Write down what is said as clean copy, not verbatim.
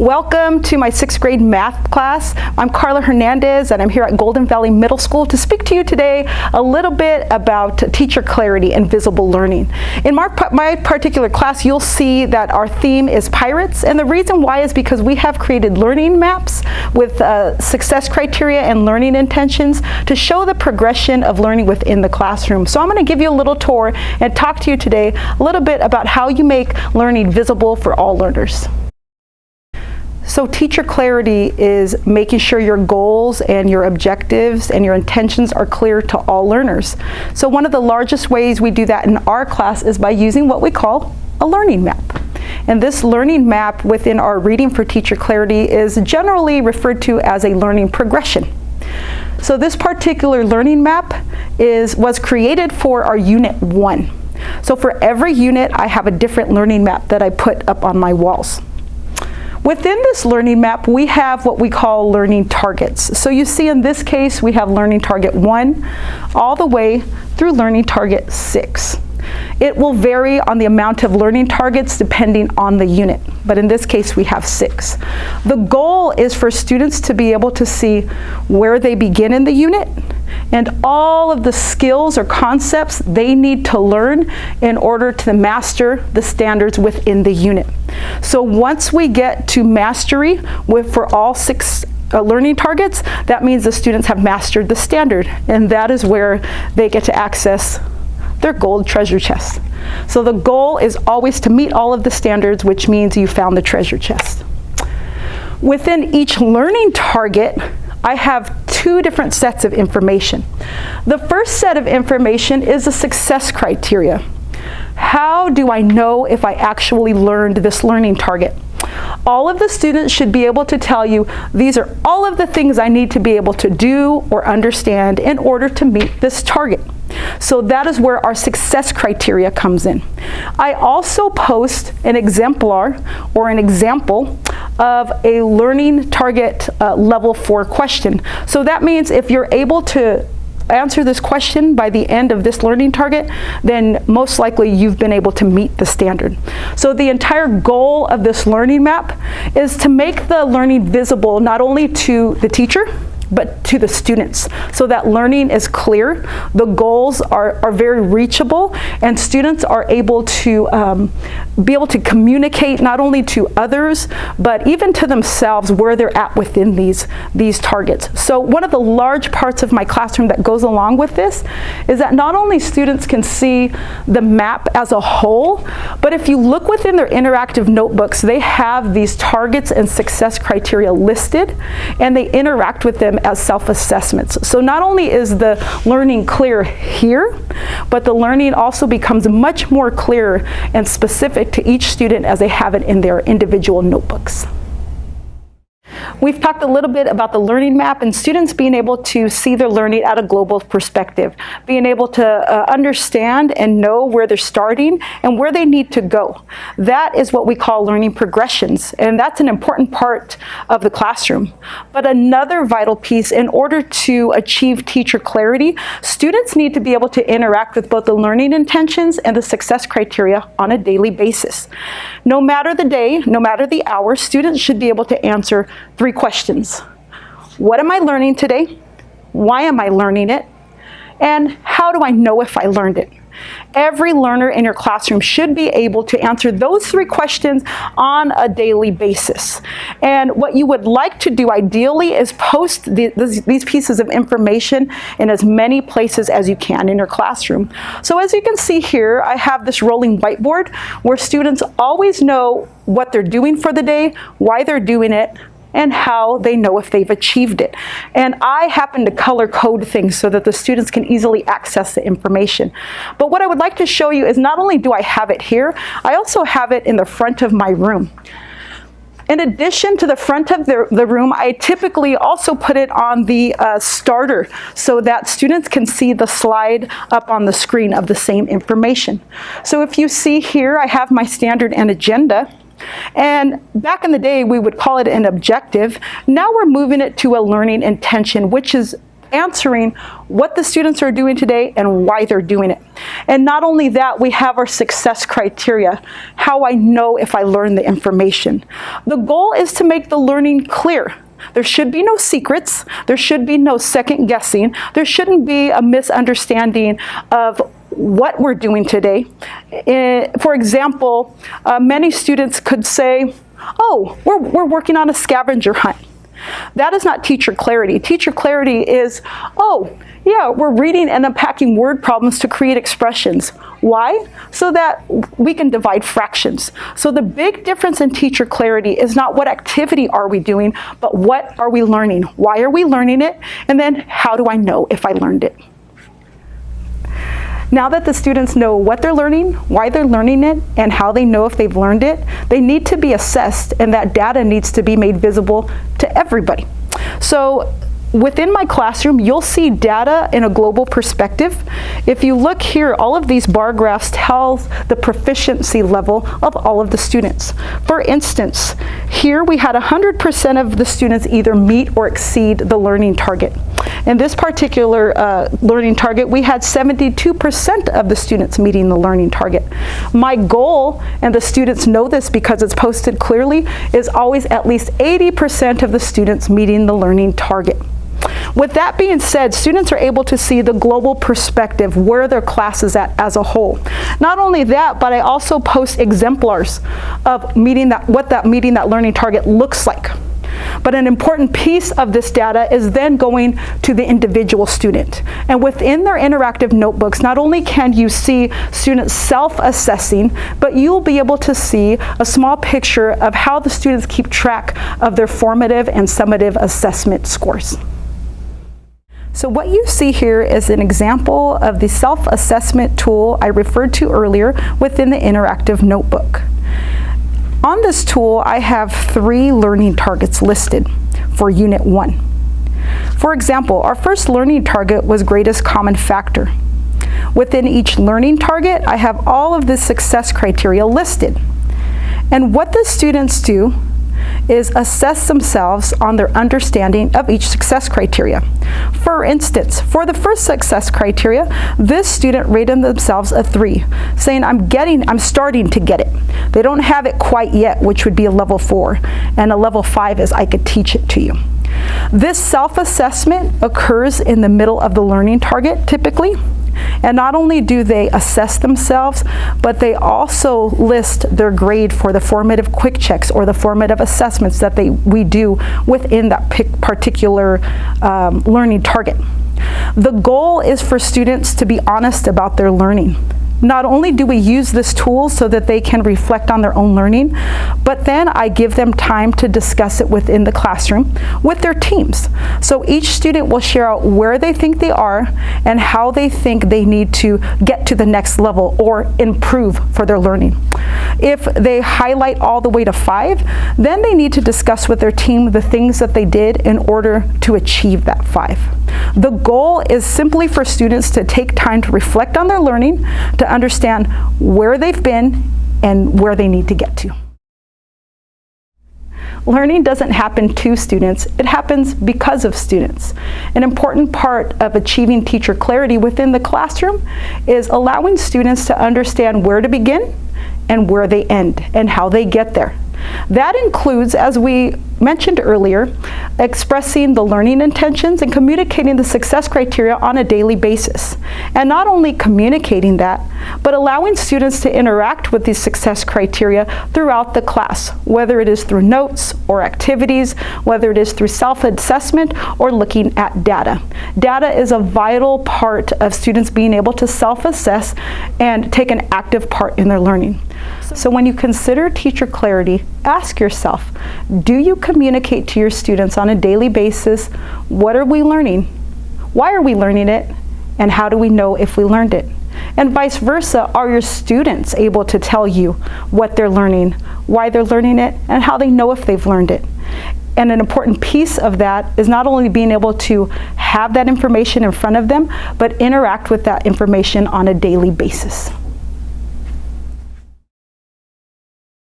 Welcome to my 6th grade math class. I'm Carla Hernandez and I'm here at Golden Valley Middle School to speak to you today a little bit about teacher clarity and visible learning. In my particular class, you'll see that our theme is pirates, and the reason why is because we have created learning maps with success criteria and learning intentions to show the progression of learning within the classroom. So I'm going to give you a little tour and talk to you today a little bit about how you make learning visible for all learners. So teacher clarity is making sure your goals and your objectives and your intentions are clear to all learners. So one of the largest ways we do that in our class is by using what we call a learning map. And this learning map within our Reading for Teacher Clarity is generally referred to as a learning progression. So this particular learning map was created for our Unit 1. So for every unit, I have a different learning map that I put up on my walls. Within this learning map, we have what we call learning targets. So you see in this case, we have learning target 1 all the way through learning target 6. It will vary on the amount of learning targets depending on the unit, but in this case we have 6. The goal is for students to be able to see where they begin in the unit and all of the skills or concepts they need to learn in order to master the standards within the unit. So once we get to mastery for all 6 learning targets, that means the students have mastered the standard, and that is where they get to access their gold treasure chest. So the goal is always to meet all of the standards, which means you found the treasure chest. Within each learning target, I have 2 different sets of information. The first set of information is the success criteria. How do I know if I actually learned this learning target? All of the students should be able to tell you, these are all of the things I need to be able to do or understand in order to meet this target. So that is where our success criteria comes in. I also post an exemplar or an example of a learning target level 4 question. So that means if you're able to answer this question by the end of this learning target, then most likely you've been able to meet the standard. So the entire goal of this learning map is to make the learning visible not only to the teacher, but to the students, so that learning is clear, the goals are very reachable, and students are able to communicate not only to others, but even to themselves where they're at within these targets. So one of the large parts of my classroom that goes along with this is that not only students can see the map as a whole, but if you look within their interactive notebooks, they have these targets and success criteria listed, and they interact with them as self-assessments. So not only is the learning clear here, but the learning also becomes much more clear and specific to each student as they have it in their individual notebooks. We've talked a little bit about the learning map and students being able to see their learning at a global perspective, being able to understand and know where they're starting and where they need to go. That is what we call learning progressions, and that's an important part of the classroom. But another vital piece, in order to achieve teacher clarity, students need to be able to interact with both the learning intentions and the success criteria on a daily basis. No matter the day, no matter the hour, students should be able to answer 3 questions. What am I learning today? Why am I learning it? And how do I know if I learned it? Every learner in your classroom should be able to answer those 3 questions on a daily basis. And what you would like to do ideally is post these pieces of information in as many places as you can in your classroom. So as you can see here, I have this rolling whiteboard where students always know what they're doing for the day, why they're doing it, and how they know if they've achieved it. And I happen to color code things so that the students can easily access the information. But what I would like to show you is not only do I have it here, I also have it in the front of my room. In addition to the front of the room, I typically also put it on the starter so that students can see the slide up on the screen of the same information. So if you see here, I have my standard and agenda. And back in the day, we would call it an objective. Now we're moving it to a learning intention, which is answering what the students are doing today and why they're doing it. And not only that, we have our success criteria, how I know if I learn the information. The goal is to make the learning clear. There should be no secrets. There should be no second guessing. There shouldn't be a misunderstanding of what we're doing today. For example, many students could say, oh, we're working on a scavenger hunt. That is not teacher clarity. Teacher clarity is, oh, yeah, we're reading and unpacking word problems to create expressions. Why? So that we can divide fractions. So the big difference in teacher clarity is not what activity are we doing, but what are we learning? Why are we learning it? And then how do I know if I learned it? Now that the students know what they're learning, why they're learning it, and how they know if they've learned it, they need to be assessed, and that data needs to be made visible to everybody. So within my classroom, you'll see data in a global perspective. If you look here, all of these bar graphs tell the proficiency level of all of the students. For instance, here we had 100% of the students either meet or exceed the learning target. In this particular learning target, we had 72% of the students meeting the learning target. My goal, and the students know this because it's posted clearly, is always at least 80% of the students meeting the learning target. With that being said, students are able to see the global perspective, where their class is at as a whole. Not only that, but I also post exemplars of what meeting that learning target looks like. But an important piece of this data is then going to the individual student. And within their interactive notebooks, not only can you see students self-assessing, but you'll be able to see a small picture of how the students keep track of their formative and summative assessment scores. So what you see here is an example of the self-assessment tool I referred to earlier within the interactive notebook. On this tool, I have 3 learning targets listed for Unit 1. For example, our first learning target was greatest common factor. Within each learning target, I have all of the success criteria listed. And what the students do is assess themselves on their understanding of each success criteria. For instance, for the first success criteria, this student rated themselves a 3, saying I'm starting to get it. They don't have it quite yet, which would be a level 4, and a level 5 is I could teach it to you. This self-assessment occurs in the middle of the learning target typically. And not only do they assess themselves, but they also list their grade for the formative quick checks or the formative assessments that we do within that particular learning target. The goal is for students to be honest about their learning. Not only do we use this tool so that they can reflect on their own learning, but then I give them time to discuss it within the classroom with their teams. So each student will share out where they think they are and how they think they need to get to the next level or improve for their learning. If they highlight all the way to 5, then they need to discuss with their team the things that they did in order to achieve that 5. The goal is simply for students to take time to reflect on their learning, to understand where they've been and where they need to get to. Learning doesn't happen to students, it happens because of students. An important part of achieving teacher clarity within the classroom is allowing students to understand where to begin and where they end and how they get there. That includes, as we mentioned earlier, expressing the learning intentions and communicating the success criteria on a daily basis. And not only communicating that, but allowing students to interact with these success criteria throughout the class, whether it is through notes or activities, whether it is through self-assessment or looking at data. Data is a vital part of students being able to self-assess and take an active part in their learning. So when you consider teacher clarity, ask yourself, do you communicate to your students on a daily basis, what are we learning? Why are we learning it? And how do we know if we learned it? And vice versa, are your students able to tell you what they're learning, why they're learning it, and how they know if they've learned it? And an important piece of that is not only being able to have that information in front of them, but interact with that information on a daily basis.